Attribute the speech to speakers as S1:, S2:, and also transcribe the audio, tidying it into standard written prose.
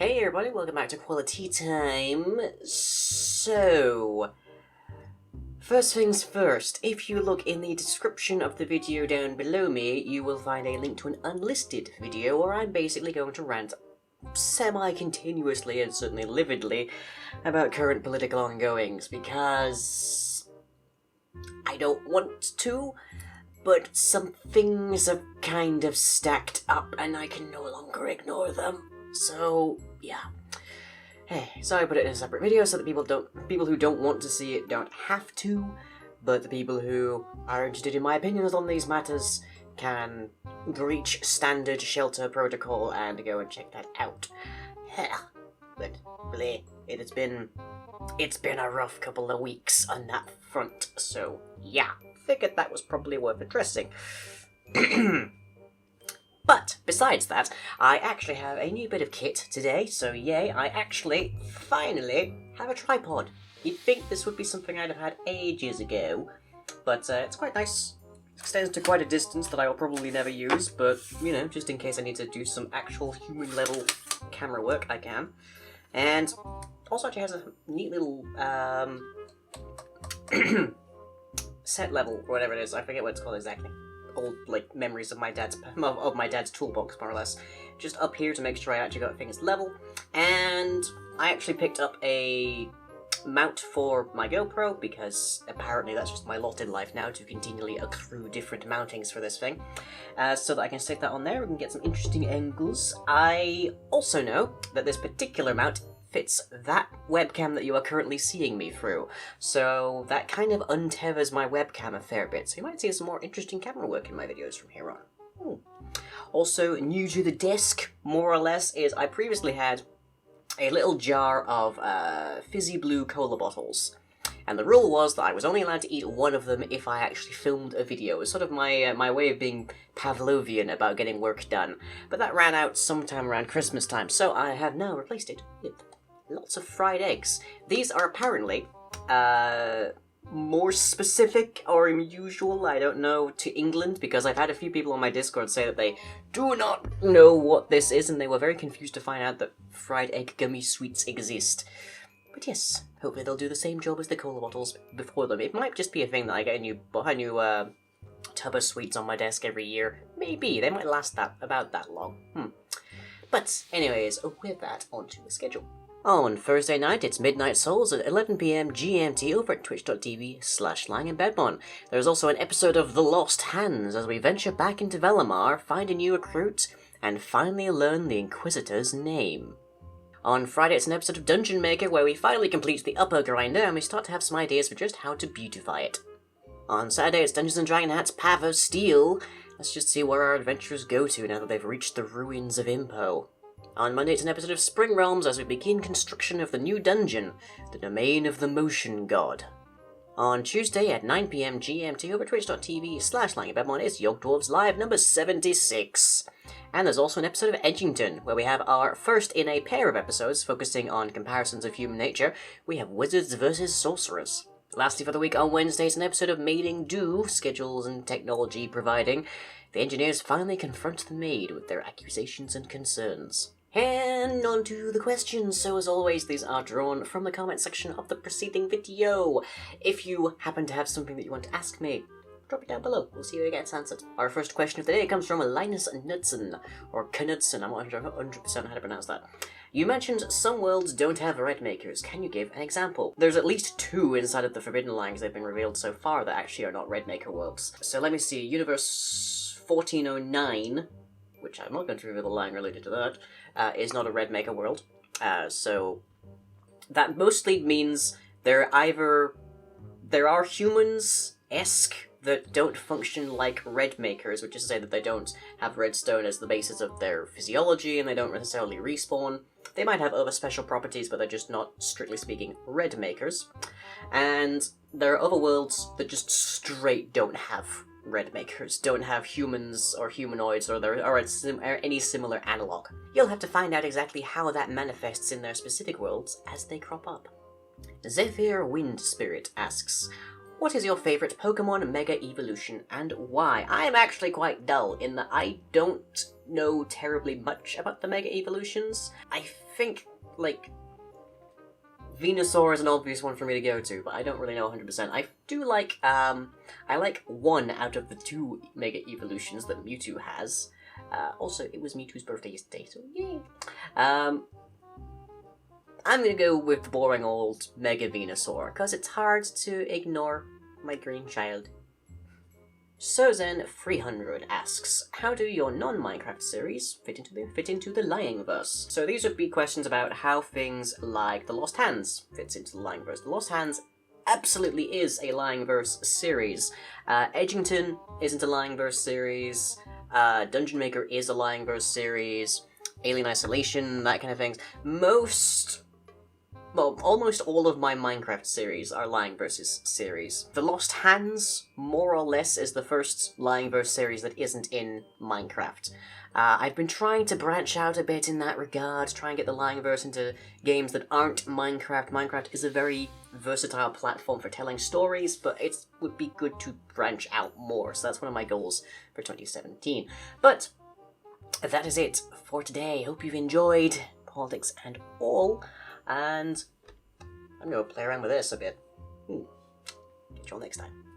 S1: Hey everybody, welcome back to Quali-Tea time. So, first things first, if you look in the description of the video down below me, you will find a link to an unlisted video where I'm basically going to rant semi-continuously and certainly lividly about current political ongoings, because I don't want to, but some things have kind of stacked up and I can no longer ignore them. So, yeah. Hey, so I put it in a separate video so that people who don't want to see it don't have to, but the people who are interested in my opinions on these matters can breach standard shelter protocol and go and check that out. But, bleh, it's been a rough couple of weeks on that front, so yeah, figured that was probably worth addressing. But, besides that, I actually have a new bit of kit today, so yay, I actually, finally, have a tripod. You'd think this would be something I'd have had ages ago, but it's quite nice. It extends to quite a distance that I will probably never use, but, you know, just in case I need to do some actual human-level camera work, I can. And also actually has a neat little, set level, or whatever it is, I forget what it's called exactly. Old, like, memories of my dad's toolbox, more or less. Just up here to make sure I actually got things level. And I actually picked up a mount for my GoPro, because apparently that's just my lot in life now, to continually accrue different mountings for this thing. So that I can stick that on there, we can get some interesting angles. I also know that this particular mount fits that webcam that you are currently seeing me through, so that kind of untethers my webcam a fair bit, so you might see some more interesting camera work in my videos from here on. Also, new to the desk, more or less, is I previously had a little jar of fizzy blue cola bottles, and the rule was that I was only allowed to eat one of them if I actually filmed a video. It was sort of my way of being Pavlovian about getting work done, but that ran out sometime around Christmas time, so I have now replaced it with lots of fried eggs. These are apparently more specific or unusual, I don't know, to England, because I've had a few people on my Discord say that they do not know what this is, and they were very confused to find out that fried egg gummy sweets exist. But yes, hopefully they'll do the same job as the cola bottles before them. It might just be a thing that I get a new tub of sweets on my desk every year. Maybe, they might last about that long. But anyways, with that, onto the schedule. On Thursday night, it's Midnight Souls at 11 PM GMT over at twitch.tv/LangandBedmon. There's also an episode of The Lost Hands as we venture back into Velamar, find a new recruit, and finally learn the Inquisitor's name. On Friday, it's an episode of Dungeon Maker where we finally complete the upper grinder and we start to have some ideas for just how to beautify it. On Saturday, it's Dungeons & Dragon Hats Path of Steel. Let's just see where our adventurers go to now that they've reached the ruins of Impo. On Monday, it's an episode of Spring Realms as we begin construction of the new dungeon, the domain of the Motion God. On Tuesday at 9 PM GMT over twitch.tv/LangandBedmon, it's Yog Dwarves Live number 76. And there's also an episode of Edgington, where we have our first in a pair of episodes focusing on comparisons of human nature. We have Wizards versus Sorcerers. Lastly for the week, on Wednesday, it's an episode of Maiding Do, schedules and technology providing. The engineers finally confront the maid with their accusations and concerns. And on to the questions. So as always, these are drawn from the comment section of the preceding video. If you happen to have something that you want to ask me, drop it down below. We'll see who gets answered. Our first question of the day comes from Linus Knudsen, or Knudsen, I'm not 100% how to pronounce that. You mentioned some worlds don't have red makers. Can you give an example? There's at least 2 inside of the Forbidden Lands that have been revealed so far that actually are not red maker worlds. So let me see, Universe 1409, which I'm not going to reveal the line related to that, is not a red maker world. So that mostly means there are humans-esque that don't function like red makers, which is to say that they don't have redstone as the basis of their physiology, and they don't necessarily respawn. They might have other special properties, but they're just not, strictly speaking, red makers. And there are other worlds that just straight don't have red makers, don't have humans or humanoids or any similar analog. You'll have to find out exactly how that manifests in their specific worlds as they crop up. Zephyr Wind Spirit asks, What is your favourite Pokemon Mega Evolution and why? I am actually quite dull in that I don't know terribly much about the Mega Evolutions. I think, like, Venusaur is an obvious one for me to go to, but I don't really know 100%. I do like, I like one out of the 2 Mega Evolutions that Mewtwo has. Also, it was Mewtwo's birthday yesterday, so yay! I'm gonna go with the boring old Mega Venusaur, because it's hard to ignore my green child. Sozen300 asks, how do your non-Minecraft series fit into the Lying-verse? So these would be questions about how things like The Lost Hands fits into the Lying-verse. The Lost Hands absolutely is a Lying-verse series. Edgington isn't a Lying-verse series. Dungeon Maker is a Lying-verse series. Alien Isolation, that kind of things. Almost all of my Minecraft series are Lying-verse series. The Lost Hands, more or less, is the first Lying-verse series that isn't in Minecraft. I've been trying to branch out a bit in that regard, try and get the Lying-verse into games that aren't Minecraft. Minecraft is a very versatile platform for telling stories, but it would be good to branch out more, so that's one of my goals for 2017. But that is it for today. Hope you've enjoyed politics and all. And I'm going to play around with this a bit. Catch you all next time.